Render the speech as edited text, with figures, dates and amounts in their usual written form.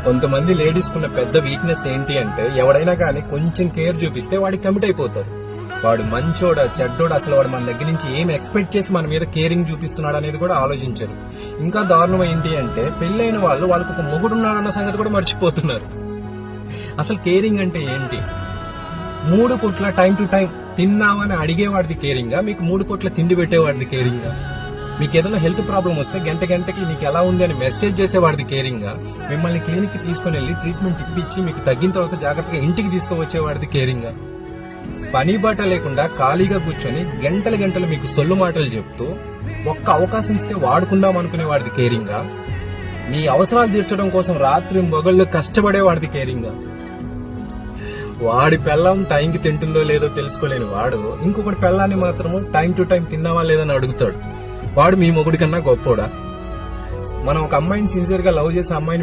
కొంతమంది లేడీస్ కున్న పెద్ద వీక్నెస్ ఏంటి అంటే ఎవడైనా కానీ కొంచెం కేర్ చూపిస్తే వాడికి కమిట్ అయిపోతారు. వాడు మంచోడా చెడ్డోడా, అసలు వాడు మన దగ్గర నుంచి ఏం ఎక్స్పెక్ట్ చేసి మన మీద కేరింగ్ చూపిస్తున్నాడు అనేది కూడా ఆలోచించరు. ఇంకా దారుణం ఏంటి అంటే పెళ్ళైన వాళ్ళు వాళ్ళకు ఒక మొగుడున్నాడన్న సంగతి కూడా మర్చిపోతున్నారు. అసలు కేరింగ్ అంటే ఏంటి? 3 పూట్ల టైం టు టైం తిన్నామని అడిగేవాడిది కేరింగా, మీకు 3 పూట్ల తిండి పెట్టేవాడిది కేరింగా, మీకు ఏదైనా హెల్త్ ప్రాబ్లం వస్తే గంటకి నీకు ఎలా ఉంది అని మెసేజ్ చేసేవాడిది కేరింగా, మిమ్మల్ని క్లినిక్ కి తీసుకుని వెళ్లి ట్రీట్మెంట్ ఇప్పించి మీకు తగ్గిన తర్వాత జాగ్రత్తగా ఇంటికి తీసుకువచ్చేవాడిది కేరింగా, పని బాట లేకుండా ఖాళీగా కూర్చొని గంటలు మీకు సొల్లు మాటలు చెప్తూ ఒక్క అవకాశం ఇస్తే వాడుకుందాం అనుకునేవాడిది కేరింగా, మీ అవసరాలు తీర్చడం కోసం రాత్రి మొగళ్ళు కష్టపడేవాడిది కేరింగా. వాడి పెళ్ళం టైంకి తింటుందో లేదో తెలుసుకోలేని వాడు ఇంకొకటి పెళ్ళాన్ని మాత్రము టైం టు టైం తిన్నావా లేదని అడుగుతాడు. వాడు మీ మొగుడి కన్నా గొప్పోడా? మనం ఒక అమ్మాయిని సిన్సియర్ గా లవ్ చేసే అమ్మాయిని